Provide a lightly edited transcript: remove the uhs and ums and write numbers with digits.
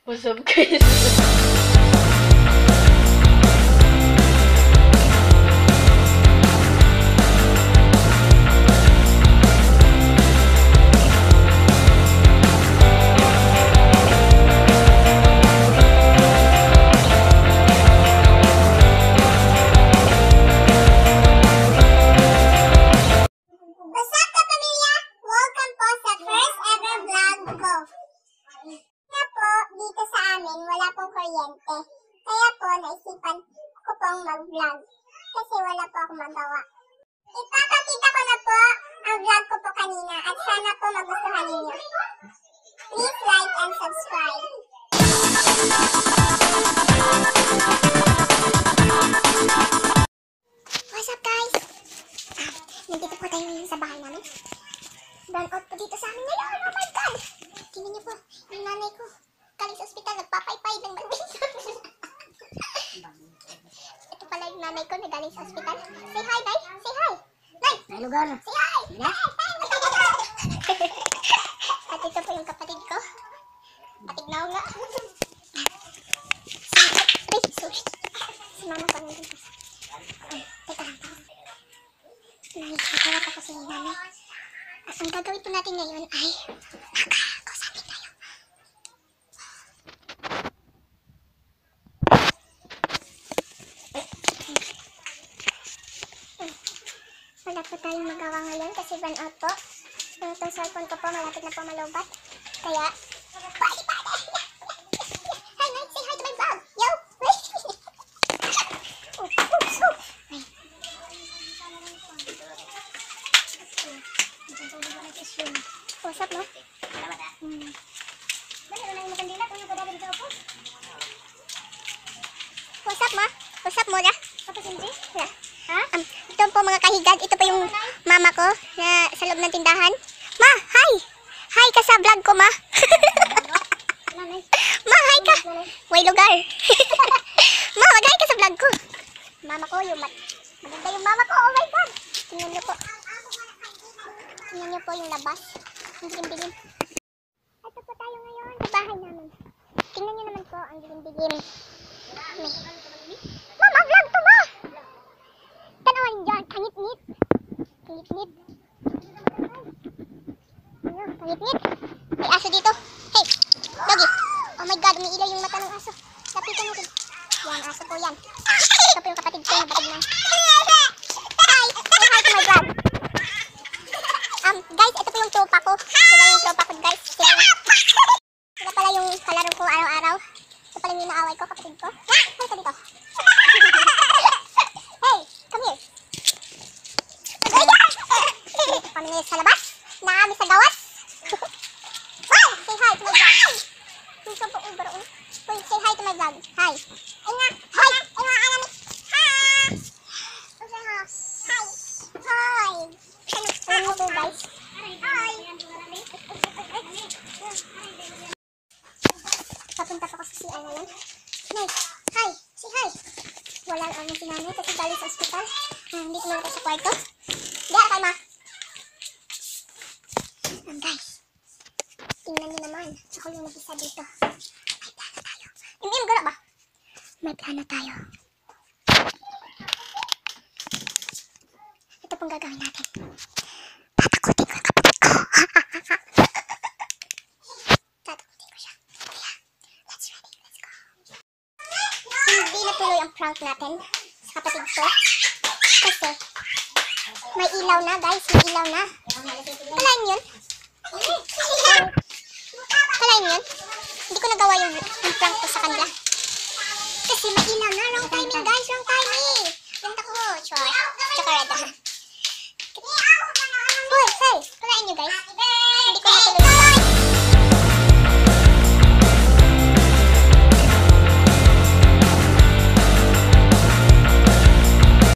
What's up, guys? Dito sa amin, wala pong kuryente. Kaya po, naisipan ko pong mag-vlog. Kasi wala po akong magawa. Ipapakita ko na po ang vlog ko po kanina. At sana po magustuhan ninyo. Please like and subscribe. What's up, guys? Nandito po tayo ngayon sa bahay namin. Burn out po dito sa amin ngayon. Oh my God! Tingnan niyo po, yung nanay ko. Galing sa ospital, nagpapaypay ng badminton. Ito pala yung nanay ko na galing sa ospital. Say hi, Nay! Say hi! Nay! May lugar. Say hi! At ito po yung kapatid ko. Patignaw nga. Sorry. Si mama ko nandito. Teka lang po. Nakakawat ako sa nanay. At ang gagawin po natin ngayon ay nakakausapin tayo. Wala po tayong magawa ngayon kasi burn out po. Itong cellphone ko po malapit na po malubat. Kaya, party! Hi, Nay! Say hi to my vlog! Yo! What's up, no? What's up, ma? What's up, Mora? Ha? Ito po mga kahigad. Ito po yung mama ko na sa loob ng tindahan. Ma, hi! Hi ka sa vlog ko, ma. Ma, hi ka. Way lugar. Ma, mag-hi ka sa vlog ko. Mama ko, yung maganda yung mama ko. Oh my God. Tingnan niyo po. Tingnan niyo po yung labas. Ang dilim-dilim. Ito po tayo ngayon sa bahay namin. Tingnan niyo naman po ang dilim-dilim. Mama, vlog to, ma! Tanawan dyan, kangit-ngit. Kangit-ngit. Ano, kangit-ngit. May aso dito. Hey, doggy. Oh my God, may ilaw yung mata ng aso. Lapitan natin. Yan, aso po yan. Ito po yung kapatid ko na batid na. Hi! Say hi to my vlog. Guys, ito po yung tropa ko. Sila yung tropa ko, guys. Sila pala yung kalaro ko araw-araw. Ito pala yung inaaway ko, kapatid ko. Hi ka dito. Hey, come here. Dito kami ngayon sa labas. Naami sa gawas. Wow! Say hi to my vlog. Dito po yung baroon. Wait, say hi to my vlog. Hi. Ay nga. Hi. Ay nga, anami. Hi. Hi. Hi. Alam mo po, guys. Hi. Papunta pa kasi si Ana yan. Nay, hi. Say hi. Wala ang si nanay kasi galing sa ospital. Dito naman ako sa kwarto. Diyan kay ma. Guys, tingnan niyo naman. Ako yung nag-isa dito. May plano tayo. Gano'n ba? May plano tayo. Ito pong gagawin natin. Tatakutin ko yung kapatid ko. Tatakutin ko siya. Kaya, let's ready. Let's go. Hindi natuloy ang prank natin sa kapatid ko. Kasi, may ilaw na, guys. May ilaw na. Kalain yun? Kalain yun? Hindi ko nagawa yung prank ko sa kanila. Kasi may ilaw na. Wrong timing, guys. Wrong timing. Ganda ko. Tsaka red. Hoy, kalain nyo, guys.